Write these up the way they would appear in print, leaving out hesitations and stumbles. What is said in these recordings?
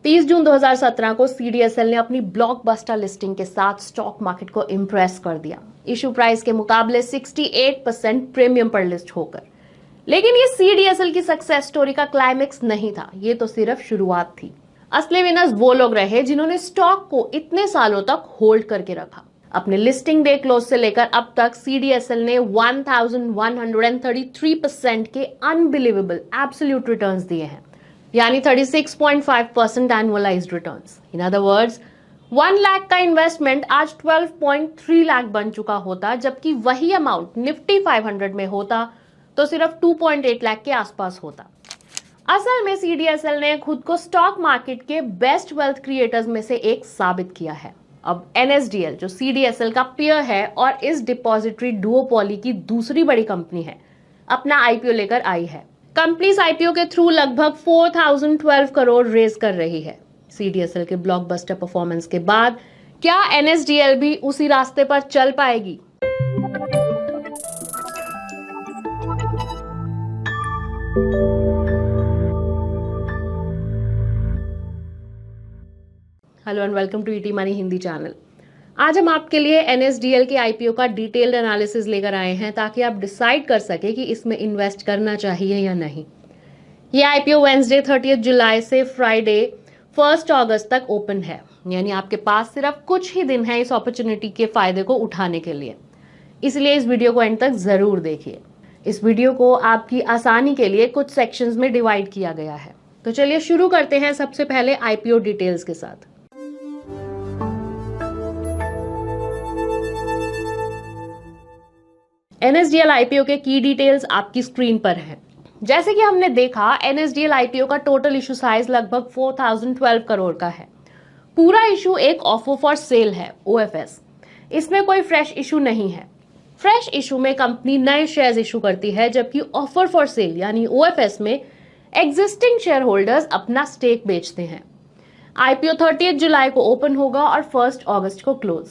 30 जून 2017 को सीडीएसएल ने अपनी ब्लॉकबस्टर लिस्टिंग के साथ स्टॉक मार्केट को इम्प्रेस कर दिया, इशू प्राइस के मुकाबले 68% प्रीमियम पर लिस्ट होकर। लेकिन ये सीडीएसएल की सक्सेस स्टोरी का क्लाइमेक्स नहीं था, ये तो सिर्फ शुरुआत थी। असली विनर्स वो लोग रहे जिन्होंने स्टॉक को इतने सालों तक होल्ड करके रखा। अपने लिस्टिंग डे क्लोज से लेकर अब तक सीडीएसएल ने 1133% के अनबिलीवेबल एब्सोल्यूट रिटर्न्स दिए हैं, यानी 36.5% annualised returns. In other words 1 lakh का इन्वेस्टमेंट आज 12.3 लाख बन चुका होता, जबकि वही अमाउंट निफ्टी 500 में होता तो सिर्फ 2.8 लाख के आसपास होता। असल में सीडीएसएल ने खुद को स्टॉक मार्केट के बेस्ट वेल्थ क्रिएटर्स में से एक साबित किया है। अब एनएसडीएल, जो सीडीएसएल का पीयर है और इस डिपॉजिटरी डुओपोली की दूसरी बड़ी कंपनी है, अपना आईपीओ लेकर आई है। कंपनी इस आईपीओ के थ्रू लगभग 4012 करोड़ रेज कर रही है। सीडीएसएल के ब्लॉकबस्टर परफॉर्मेंस के बाद क्या एनएसडीएल भी उसी रास्ते पर चल पाएगी? Hello and welcome to ET money Hindi channel. आज हम आपके लिए एनएसडीएल के आईपीओ का डिटेल्ड एनालिसिस लेकर आए हैं ताकि आप डिसाइड कर सके कि इसमें इन्वेस्ट करना चाहिए या नहीं। ये आईपीओ वेंसडे 30 जुलाई से फ्राइडे 1 अगस्त तक ओपन है, यानी आपके पास सिर्फ कुछ ही दिन है इस अपॉर्चुनिटी के फायदे को उठाने के लिए। इसलिए इस वीडियो को एंड तक जरूर देखिए। इस वीडियो को आपकी आसानी के लिए कुछ सेक्शंस में डिवाइड किया गया है। तो चलिए शुरू करते हैं सबसे पहले आईपीओ डिटेल्स के साथ। एनएसडीएल आईपीओ के की डिटेल्स आपकी स्क्रीन पर हैं। जैसे कि हमने देखा, एनएसडीएल आईपीओ का टोटल इशू साइज लगभग 4012 करोड़ का है। पूरा इशू एक ऑफर फॉर सेल है, ओएफएस। इसमें कोई फ्रेश इशू नहीं है। फ्रेश इशू में कंपनी नए शेयर्स इशू करती है, जबकि ऑफर फॉर सेल यानी ओएफएस में एग्जिस्टिंग शेयर होल्डर्स अपना स्टेक बेचते हैं। आईपीओ 30 जुलाई को ओपन होगा और 1 अगस्त को क्लोज।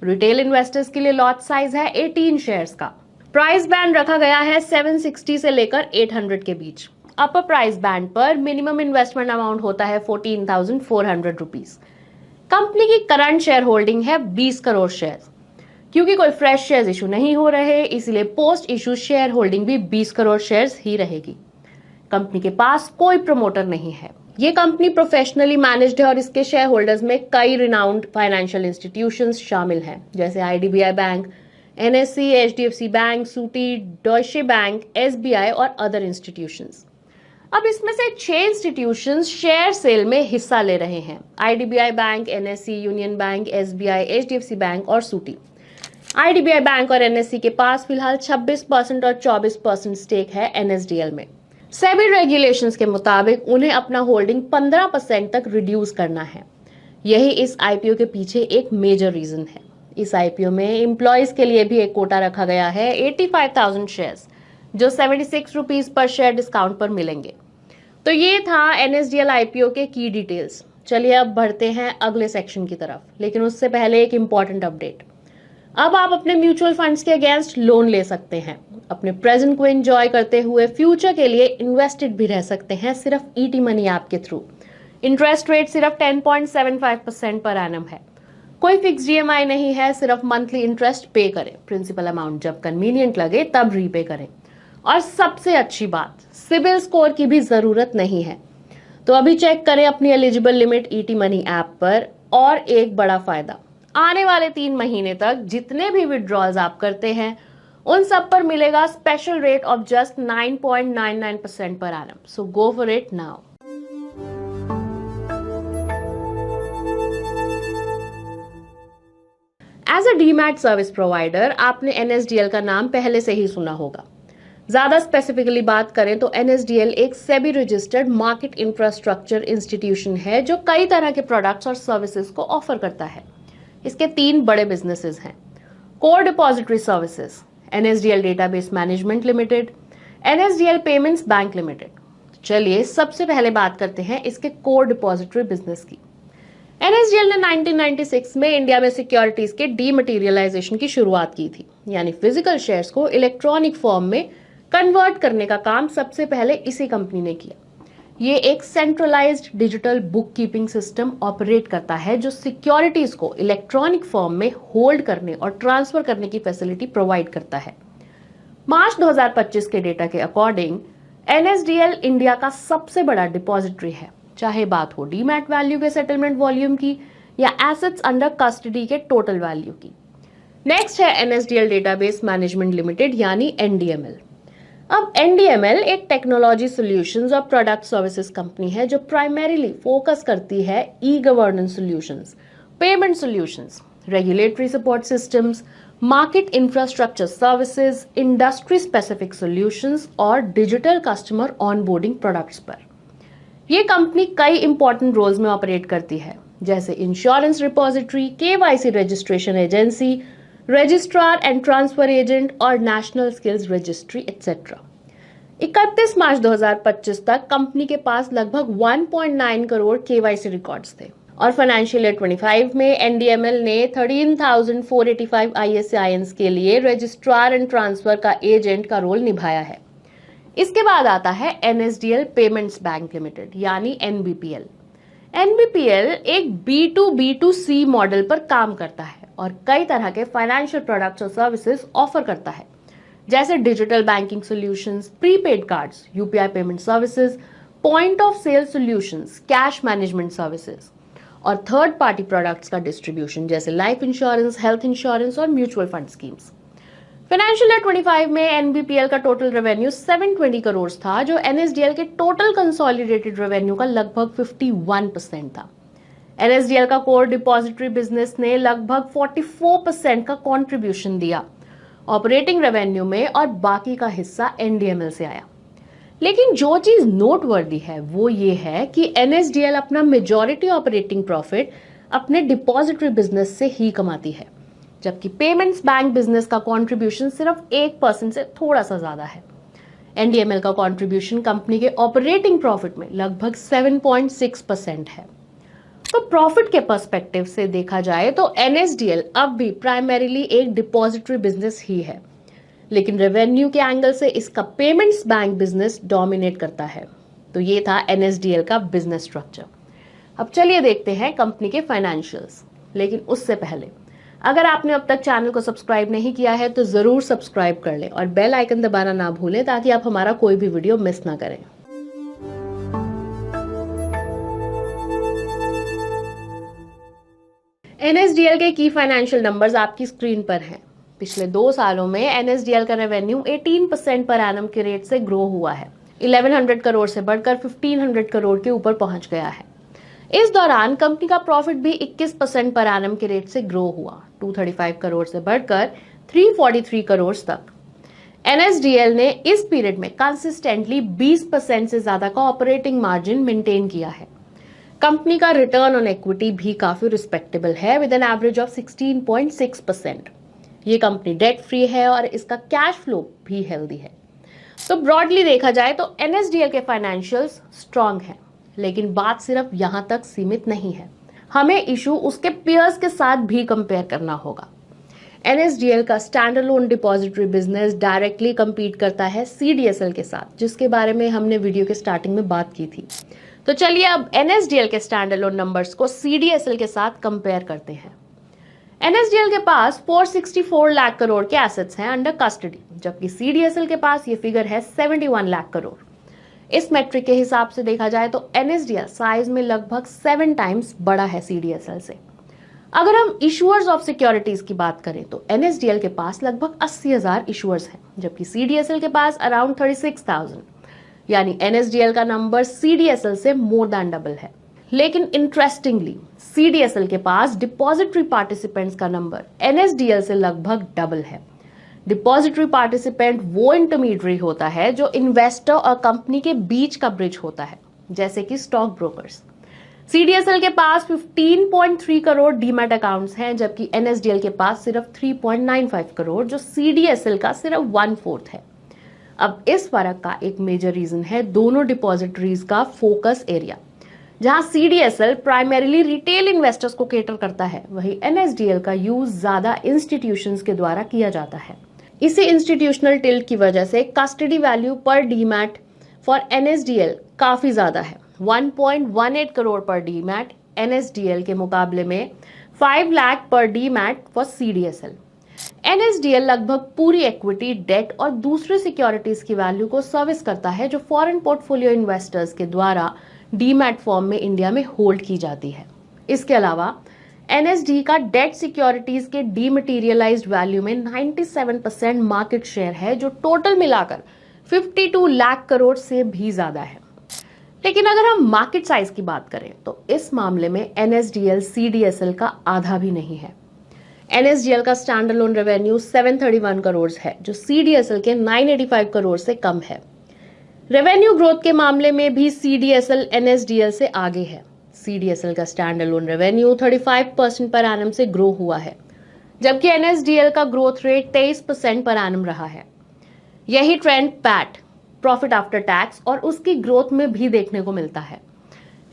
रिटेल इन्वेस्टर्स के लिए लॉट साइज है 18 शेयर्स का। प्राइस बैंड रखा गया है 760 से लेकर 800 के बीच। अपर प्राइस बैंड पर मिनिमम इन्वेस्टमेंट अमाउंट होता है 14,400 रुपीज। कंपनी की करंट शेयर होल्डिंग है 20 करोड़ शेयर्स। क्योंकि कोई फ्रेश शेयर्स इशू नहीं हो रहे, इसलिए पोस्ट इशू शेयर होल्डिंग भी 20 करोड़ शेयर्स ही रहेगी। कंपनी के पास कोई प्रमोटर नहीं है। ये कंपनी प्रोफेशनली मैनेज्ड है और इसके शेयर होल्डर्स में कई रिनाउंड फाइनेंशियल इंस्टीट्यूशंस शामिल हैं, जैसे IDBI bank, NSC, HDFC bank, सूटी, डॉयचे बैंक, एसबीआई और अदर इंस्टीट्यूशंस। अब इसमें से 6 इंस्टीट्यूशंस शेयर सेल में हिस्सा ले रहे हैं: IDBI bank, NSC, union bank, SBI, HDFC bank और सूटी। आईडीबीआई बैंक और एनएससी के पास फिलहाल 26% और 24% स्टेक है एनएसडीएल में। सेबी रेगुलेशंस के मुताबिक उन्हें अपना होल्डिंग 15% तक रिड्यूस करना है। यही इस आईपीओ के पीछे एक मेजर रीजन है। इस आईपीओ में एम्प्लॉयज के लिए भी एक कोटा रखा गया है 85,000 शेयर्स, जो 76 रुपीज पर शेयर डिस्काउंट पर मिलेंगे। तो ये था एनएसडीएल आईपीओ के की डिटेल्स। चलिए अब बढ़ते हैं अगले सेक्शन की तरफ, लेकिन उससे पहले एक इंपॉर्टेंट अपडेट। अब आप अपने म्यूचुअल फंड्स के अगेंस्ट लोन ले सकते हैं। अपने प्रेजेंट को एंजॉय करते हुए फ्यूचर के लिए इन्वेस्टेड भी रह सकते हैं, सिर्फ ईटी मनी ऐप के थ्रू। इंटरेस्ट रेट सिर्फ 10.75% पर एनम है। कोई फिक्स ईएमआई नहीं है, सिर्फ मंथली इंटरेस्ट पे करें। प्रिंसिपल अमाउंट जब कन्वीनियंट लगे तब रीपे करें। और सबसे अच्छी बात, सिबिल स्कोर की भी जरूरत नहीं है। तो अभी चेक करें अपनी eligible limit ET money app पर। और एक बड़ा फायदा, आने वाले 3 महीने तक जितने भी विड्रॉल्स आप करते हैं उन सब पर मिलेगा स्पेशल रेट ऑफ जस्ट 9.99% पर annum. So go for it now. As a demat service provider आपने एनएसडीएल का नाम पहले से ही सुना होगा। ज्यादा स्पेसिफिकली बात करें तो एनएसडीएल एक SEBI registered market infrastructure institution है जो कई तरह के प्रोडक्ट्स और सर्विसेज को ऑफर करता है। इसके 3 बड़े बिजनेसेस हैं: core depository services, NSDL database management limited, NSDL payments bank limited. चलिए सबसे पहले बात करते हैं इसके कोर डिपॉजिटरी बिजनेस की। एनएसडीएल ने 1996 में इंडिया में सिक्योरिटीज के डीमटेरियलाइजेशन की शुरुआत की थी, यानी फिजिकल शेयर्स को इलेक्ट्रॉनिक फॉर्म में कन्वर्ट करने का काम सबसे पहले इसी कंपनी ने किया। ये एक centralised digital book keeping system operate करता है जो सिक्योरिटीज को इलेक्ट्रॉनिक फॉर्म में होल्ड करने और ट्रांसफर करने की फैसिलिटी प्रोवाइड करता है। मार्च 2025 के डेटा के अकॉर्डिंग एनएसडीएल इंडिया का सबसे बड़ा डिपॉजिटरी है, चाहे बात हो डीमैट वैल्यू के सेटलमेंट वॉल्यूम की या एसेट्स अंडर कस्टडी के टोटल वैल्यू की। नेक्स्ट है एनएसडीएल डेटाबेस मैनेजमेंट लिमिटेड यानी एनडीएमएल। अब एनडीएमएल एक टेक्नोलॉजी सॉल्यूशंस और प्रोडक्ट सर्विसेज कंपनी है जो प्राइमरीली फोकस करती है e governance solutions, payment solutions, regulatory support systems, market infrastructure services, industry specific solutions और डिजिटल कस्टमर ऑनबोर्डिंग प्रोडक्ट्स पर। यह कंपनी कई इंपॉर्टेंट रोल्स में ऑपरेट करती है, जैसे insurance repository, KYC registration agency, registrar and transfer agent और national skills registry etcetera. 31 मार्च 2025 तक कंपनी के पास लगभग 1.9 करोड़ केवाईसी रिकॉर्ड्स थे और फाइनेंशियल ईयर 25 में एनडीएमएल ने 13,485 आईएसआईएन्स के लिए रजिस्ट्रार एंड ट्रांसफर का एजेंट का रोल निभाया है। इसके बाद आता है एनएसडीएल पेमेंट्स बैंक लिमिटेड यानी एनबीपीएल। एनबीपीएल एक B2B2C मॉडल पर काम करता है और कई तरह के फाइनेंशियल प्रोडक्ट्स और सर्विसेज ऑफर करता है, जैसे digital banking solutions, prepaid cards, UPI payment services, point of sale solutions, cash management services और थर्ड पार्टी प्रोडक्ट्स का डिस्ट्रीब्यूशन, जैसे लाइफ इंश्योरेंस, हेल्थ इंश्योरेंस और mutual fund schemes. Financial year 25 में एनबीपीएल का टोटल रेवेन्यू 720 करोड़ था, जो एनएसडीएल के total consolidated revenue का लगभग 51% था। एनएसडीएल का कोर डिपॉजिटरी बिजनेस ने लगभग 44% का कंट्रीब्यूशन दिया ऑपरेटिंग रेवेन्यू में और बाकी का हिस्सा एनडीएमएल से आया। लेकिन जो चीज नोटवर्दी है वो ये है कि एनएसडीएल अपना मेजॉरिटी ऑपरेटिंग प्रॉफिट अपने डिपॉजिटरी बिजनेस से ही कमाती है, जबकि पेमेंट्स बैंक बिजनेस का कंट्रीब्यूशन सिर्फ 1% से थोड़ा सा ज्यादा है। एनडीएमएल का कंट्रीब्यूशन कंपनी के ऑपरेटिंग प्रॉफिट में लगभग 7.6% है। तो प्रॉफिट के पर्सपेक्टिव से देखा जाए तो एनएसडीएल अब भी प्राइमरीली एक डिपॉजिटरी बिजनेस ही है, लेकिन रेवेन्यू के एंगल से इसका पेमेंट्स बैंक बिजनेस डोमिनेट करता है। तो ये था एनएसडीएल का बिजनेस स्ट्रक्चर। अब चलिए देखते हैं कंपनी के फाइनेंशियल्स, लेकिन उससे पहले अगर आपने अब तक चैनल को सब्सक्राइब नहीं किया है तो जरूर सब्सक्राइब कर लें और बेल आइकन दबाना ना भूलें ताकि आप हमारा कोई भी वीडियो मिस ना करें। एनएसडीएल के की फाइनेंशियल नंबर्स आपकी स्क्रीन पर हैं। पिछले 2 सालों में एनएसडीएल का रेवेन्यू 18% पर एनम के रेट से ग्रो हुआ है, 1100 करोड़ से बढ़कर 1500 करोड़ के ऊपर पहुंच गया है। इस दौरान कंपनी का प्रॉफिट भी 21% पर एनम के रेट से ग्रो हुआ, 235 करोड़ से बढ़कर 343 करोड़ तक। एनएसडीएल ने इस पीरियड में कंसिस्टेंटली 20% से ज्यादा का ऑपरेटिंग मार्जिन मेंटेन किया है। कंपनी का रिटर्न ऑन इक्विटी भी काफी रिस्पेक्टेबल है विद एन एवरेज ऑफ 16.6%। ये कंपनी डेट फ्री है और इसका कैश फ्लो भी हेल्दी है। तो ब्रॉडली देखा जाए तो एनएसडीएल के फाइनेंशियल्स स्ट्रांग हैं, लेकिन बात सिर्फ यहां तक सीमित नहीं है। हमें इशू उसके पीयर्स के साथ भी कंपेयर करना होगा। एनएसडीएल का standalone depository business directly compete करता है सीडीएसएल के साथ, जिसके बारे में हमने वीडियो के स्टार्टिंग में बात की थी। तो चलिए अब एनएसडीएल के स्टैंडअलोन नंबर्स को सीडीएसएल के साथ कंपेयर करते हैं। एनएसडीएल के पास 464 लाख करोड़ के एसेट्स हैं अंडर कस्टडी, जबकि सीडीएसएल के पास ये फिगर है 71 लाख करोड़। इस मैट्रिक के हिसाब से देखा जाए तो एनएसडीएल साइज में लगभग 7 टाइम्स बड़ा है सीडीएसएल से। अगर हम इशुअर्स ऑफ सिक्योरिटीज की बात करें तो एनएसडीएल के पास लगभग 80,000 इशुअर्स हैं, जबकि सीडीएसएल के पास अराउंड 36,000, यानी एनएसडीएल का नंबर सीडीएसएल से मोर दैन डबल है। लेकिन इंटरेस्टिंगली सीडीएसएल के पास डिपॉजिटरी पार्टिसिपेंट्स का नंबर एनएसडीएल से लगभग डबल है। डिपॉजिटरी पार्टिसिपेंट वो इंटरमीडियरी होता है जो इन्वेस्टर और कंपनी के बीच का ब्रिज होता है, जैसे कि स्टॉक ब्रोकर्स। सीडीएसएल के पास 15.3 करोड़ डीमैट अकाउंट्स हैं, जबकि एनएसडीएल के पास सिर्फ 3.95 करोड़, जो सीडीएसएल का सिर्फ 1/4 है। अब इस फर्क का एक मेजर रीजन है दोनों डिपॉजिटरीज का फोकस एरिया। जहां सीडीएसएल प्राइमरीली रिटेल इन्वेस्टर्स को केटर करता है, वहीं एनएसडीएल का यूज ज्यादा इंस्टीट्यूशंस के द्वारा किया जाता है। इसी इंस्टीट्यूशनल टिल्ट की वजह से कस्टडी वैल्यू पर डीमैट फॉर एनएसडीएल काफी ज्यादा है, 1.18 करोड़ पर डीमैट एनएसडीएल के मुकाबले में 5 लाख पर डीमैट फॉर सीडीएसएल। एनएसडीएल लगभग पूरी इक्विटी, डेट और दूसरे सिक्योरिटीज की वैल्यू को सर्विस करता है जो फॉरेन पोर्टफोलियो इन्वेस्टर्स के द्वारा डीमैट फॉर्म में इंडिया में होल्ड की जाती है। इसके अलावा एनएसडी का डेट सिक्योरिटीज के डीमटेरियलाइज्ड वैल्यू में 97% मार्केट शेयर है, जो टोटल मिलाकर 52 लाख करोड़ से भी ज्यादा है। लेकिन अगर हम मार्केट साइज की बात करें तो इस मामले में एनएसडीएल सीडीएसएल का आधा भी नहीं है। एनएसडीएल का स्टैंडअलोन रेवेन्यू 731 करोड़ है, जो सीडीएसएल के 985 करोड़ से कम है। रेवेन्यू ग्रोथ के मामले में भी सीडीएसएल एनएसडीएल से आगे है। सीडीएसएल का स्टैंडअलोन रेवेन्यू 35% पर एनम से ग्रो हुआ है, जबकि एनएसडीएल का ग्रोथ रेट 23% पर एनम रहा है। यही trend PAT, profit after tax और उसकी ग्रोथ में भी देखने को मिलता है।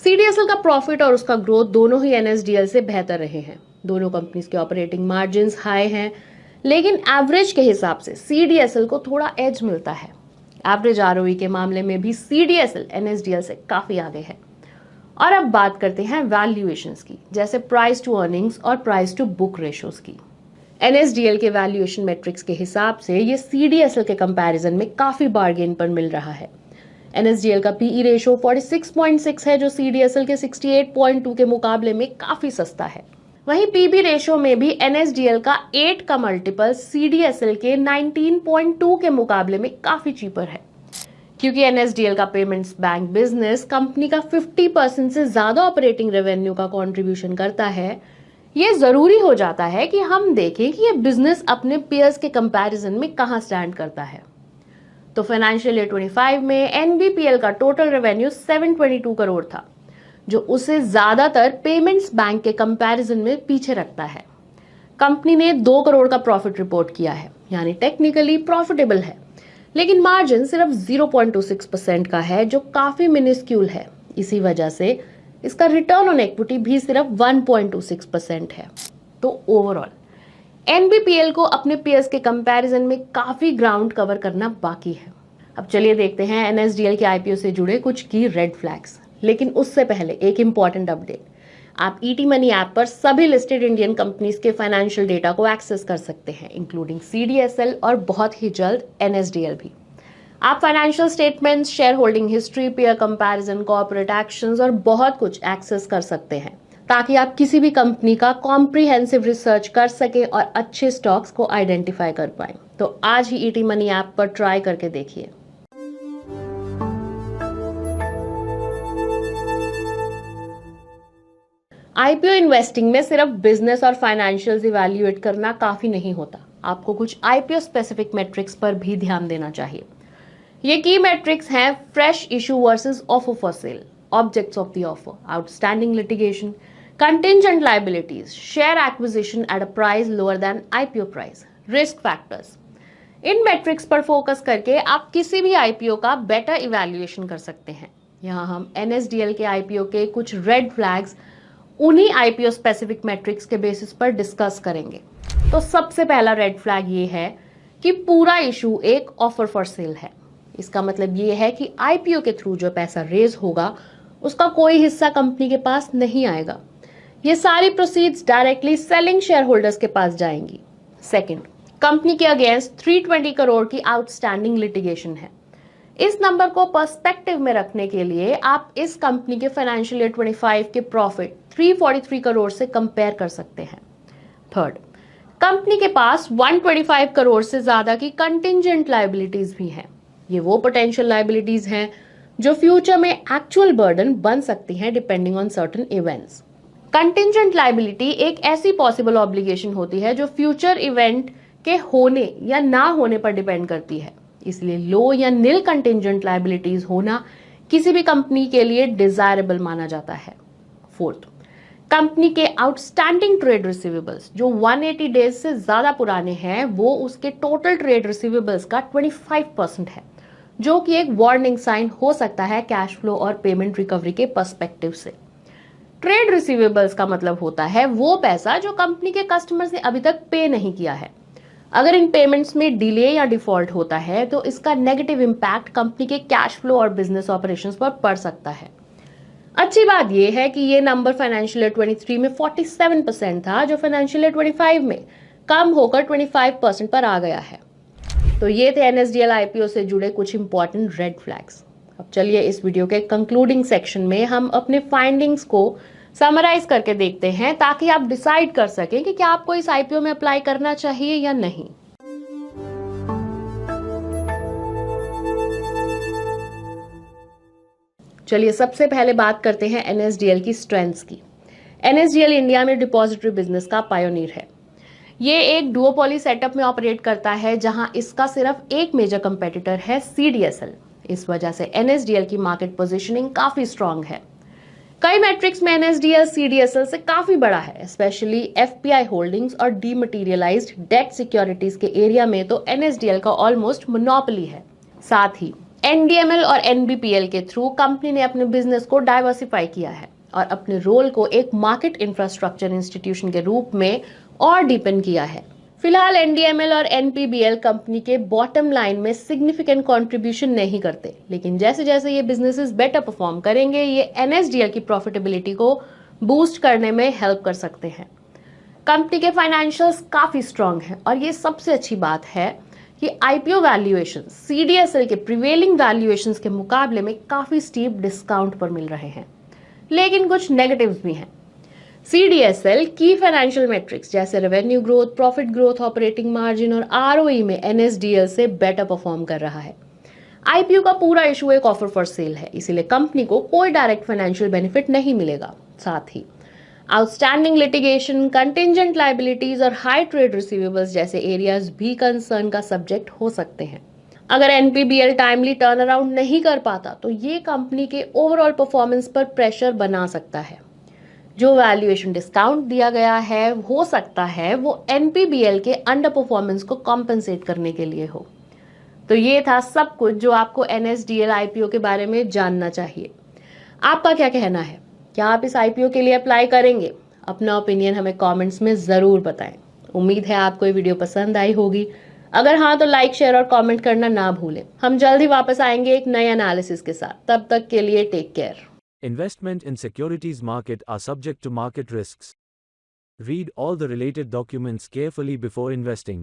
सीडीएसएल का प्रॉफिट और उसका ग्रोथ दोनों ही एनएसडीएल से बेहतर रहे हैं। दोनों कंपनीज के ऑपरेटिंग मार्जिन्स हाई हैं, लेकिन एवरेज के हिसाब से सीडीएसएल को थोड़ा एज मिलता है। एवरेज आरओई के मामले में भी सीडीएसएल एनएसडीएल से काफी आगे है। और अब बात करते हैं वैल्यूएशंस की, जैसे प्राइस टू अर्निंग्स और प्राइस टू बुक रेशोज की। एनएसडीएल के वैल्यूएशन मैट्रिक्स के हिसाब से ये सीडीएसएल के कंपैरिजन में काफी बार्गेन पर मिल रहा है। एनएसडीएल का पीई रेशो 46.6 है, जो सीडीएसएल के 68.2 के मुकाबले में काफी सस्ता है। वहीं पीबी रेशो में भी एनएसडीएल का 8 का मल्टीपल सीडीएसएल के 19.2 के मुकाबले में काफी चीपर है। क्योंकि एनएसडीएल का पेमेंट्स बैंक बिजनेस कंपनी का 50% से ज्यादा ऑपरेटिंग रेवेन्यू का कंट्रीब्यूशन करता है, ये जरूरी हो जाता है कि हम देखें कि ये बिजनेस अपने पीयर्स के कंपैरिजन में कहां स्टैंड करता है। तो फाइनेंशियल ईयर 25 में एनबीपीएल का टोटल रेवेन्यू 722 करोड़ था, जो उसे ज्यादातर पेमेंट्स बैंक के कंपैरिजन में पीछे रखता है। कंपनी ने 2 करोड़ का प्रॉफिट रिपोर्ट किया है, यानी टेक्निकली प्रॉफिटेबल है, लेकिन मार्जिन सिर्फ 0.26% का है, जो काफी मिनिस्क्यूल है। इसी वजह से इसका रिटर्न ऑन इक्विटी भी सिर्फ 1.26% है। तो ओवरऑल एनबीपीएल को अपने पीयर्स के कंपैरिजन में काफी ग्राउंड कवर करना बाकी है। अब चलिए देखते हैं एनएसडीएल के आईपीओ से जुड़े कुछ की रेड फ्लैग्स। लेकिन उससे पहले एक इंपॉर्टेंट अपडेट, आप ईटी मनी ऐप पर सभी लिस्टेड इंडियन कंपनीज के फाइनेंशियल डेटा को एक्सेस कर सकते हैं, इंक्लूडिंग सीडीएसएल और बहुत ही जल्द एनएसडीएल भी। आप financial statements, share holding history, pair comparison, corporate actions और बहुत कुछ एक्सेस कर सकते हैं, ताकि आप किसी भी कंपनी का कॉम्प्रिहेंसिव रिसर्च कर सके और अच्छे स्टॉक्स को आइडेंटिफाई कर पाए। तो आज ही ईटी मनी ऐप पर ट्राई करके देखिए। आईपीओ इन्वेस्टिंग में सिर्फ बिजनेस और फाइनेंशियल्स इवैल्यूएट करना काफी नहीं होता, आपको कुछ आईपीओ स्पेसिफिक मैट्रिक्स पर भी ध्यान देना चाहिए। ये की मैट्रिक्स हैं fresh issue versus offer for sale, objects of the offer, outstanding litigation, contingent liabilities, share acquisition at a price lower than IPO price, risk factors. In matrix पर focus करके आप किसी भी आईपीओ का बेटर इवैल्यूएशन कर सकते हैं। यहाँ हम एनएसडीएल के आईपीओ के कुछ रेड फ्लैग्स उन्हीं आईपीओ स्पेसिफिक मैट्रिक्स के बेसिस पर डिस्कस करेंगे। तो सबसे पहला रेड फ्लैग ये है कि पूरा इशू एक ऑफर फॉर सेल है। इसका मतलब ये है कि आईपीओ के थ्रू जो पैसा रेज होगा उसका कोई हिस्सा कंपनी के पास नहीं आएगा। ये सारी proceeds directly selling share holders के पास जाएंगी। सेकंड, कंपनी के अगेंस्ट 320 करोड़ की आउटस्टैंडिंग लिटिगेशन है। इस नंबर को पर्सपेक्टिव में रखने के लिए आप इस कंपनी के फाइनेंशियल ईयर 25 के प्रॉफिट 343 करोड़ से कंपेयर कर सकते हैं। थर्ड, कंपनी के पास 125 करोड़ से ज्यादा की कंटिंजेंट लायबिलिटीज भी हैं। ये वो पोटेंशियल लायबिलिटीज हैं जो फ्यूचर में एक्चुअल बर्डन बन सकती हैं depending on certain events. Contingent liability एक ऐसी पॉसिबल ऑब्लिगेशन होती है जो फ्यूचर इवेंट के होने या ना होने पर डिपेंड करती है। इसलिए लो या नील कंटिंजेंट लायबिलिटीज होना किसी भी कंपनी के लिए डिजायरेबल माना जाता है। फोर्थ, कंपनी के आउटस्टैंडिंग ट्रेड रिसीवेबल्स जो 180 डेज से ज्यादा पुराने हैं, वो उसके टोटल ट्रेड रिसीवेबल्स का 25% है, जो कि एक वार्निंग साइन हो सकता है कैश फ्लो और पेमेंट रिकवरी के पर्सपेक्टिव से। ट्रेड रिसीवेबल्स का मतलब होता है वो पैसा जो कंपनी के कस्टमर्स ने अभी तक पे नहीं किया है। अगर इन पेमेंट्स में डिले या डिफॉल्ट होता है तो इसका नेगेटिव इम्पैक्ट कंपनी के कैश फ्लो और बिजनेस ऑपरेशंस पर पड़ सकता है। अच्छी बात यह है कि ये नंबर फाइनेंशियल ईयर 23 में 47% था, जो फाइनेंशियल ईयर 25 में कम होकर 25% पर आ गया है। तो ये थे एनएसडीएल आईपीओ से जुड़े कुछ इंपॉर्टेंट रेड फ्लैग्स। अब चलिए इस वीडियो के कंक्लूडिंग सेक्शन में हम अपने फाइंडिंग्स को समराइज करके देखते हैं, ताकि आप डिसाइड कर सकें कि क्या आपको इस आईपीओ में अप्लाई करना चाहिए या नहीं। चलिए सबसे पहले बात करते हैं एनएसडीएल की स्ट्रेंथ्स की। एनएसडीएल इंडिया में डिपॉजिटरी बिजनेस का पायोनियर है। ये एक डुओपोली सेटअप में ऑपरेट करता है, जहां इसका सिर्फ एक मेजर कंपेटिटर है, सीडीएसएल। इस वजह से एनएसडीएल की मार्केट पोजीशनिंग काफी स्ट्रांग है। कई मैट्रिक्स में एनएसडीएल सीडीएसएल से काफी बड़ा है, स्पेशली एफपीआई होल्डिंग्स और डीमटेरियलाइज्ड डेट सिक्योरिटीज के एरिया में तो एनएसडीएल का ऑलमोस्ट मोनोपोली है। साथ ही एनडीएमएल और एनबीपीएल के थ्रू कंपनी ने अपने बिजनेस को डाइवर्सिफाई किया है और अपने रोल को एक मार्केट इंफ्रास्ट्रक्चर इंस्टीट्यूशन के रूप में और डीपन किया है। फिलहाल एनडीएमएल और एनपीबीएल कंपनी के बॉटम लाइन में सिग्निफिकेंट कंट्रीब्यूशन नहीं करते, लेकिन जैसे जैसे ये बिजनेसेस बेटर परफॉर्म करेंगे, ये एनएसडीएल की प्रॉफिटेबिलिटी को बूस्ट करने में हेल्प कर सकते हैं। कंपनी के फाइनेंशियल्स काफी स्ट्रांग हैं और ये सबसे अच्छी बात है कि आईपीओ वैल्यूएशन सीडीएसएल के प्रिवेलिंग वैल्यूएशंस के मुकाबले में काफी स्टीप डिस्काउंट पर मिल रहे हैं। लेकिन कुछ नेगेटिव्स भी हैं। सीडीएसएल की फाइनेंशियल मैट्रिक्स जैसे revenue growth, profit growth, operating margin और आरओई में एनएसडीएल से बेटर परफॉर्म कर रहा है। आईपीओ का पूरा इशू एक ऑफर फॉर सेल है, इसीलिए कंपनी को कोई डायरेक्ट फाइनेंशियल बेनिफिट नहीं मिलेगा। साथ ही आउटस्टैंडिंग लिटिगेशन, कंटिंजेंट लायबिलिटीज और हाई ट्रेड रिसीवेबल्स जैसे एरियाज भी कंसर्न का सब्जेक्ट हो सकते हैं। अगर एनपीबीएल टाइमली टर्न अराउंड नहीं कर पाता तो ये कंपनी के ओवरऑल परफॉर्मेंस पर प्रेशर बना सकता है। जो वैल्यूएशन डिस्काउंट दिया गया है हो सकता है वो एनपीबीएल के अंडर परफॉर्मेंस को कॉम्पेंसेट करने के लिए हो। तो ये था सब कुछ जो आपको एनएसडीएल आईपीओ के बारे में जानना चाहिए। आपका क्या कहना है? क्या आप इस आईपीओ के लिए अप्लाई करेंगे? अपना ओपिनियन हमें कमेंट्स में जरूर बताएं। उम्मीद है आपको ये वीडियो पसंद आई होगी। अगर हाँ तो लाइक, शेयर और कमेंट करना ना भूलें। हम जल्द ही वापस आएंगे एक नए एनालिसिस के साथ। तब तक के लिए take care. Investment in securities market are subject to market risks. Read all the related documents carefully before investing.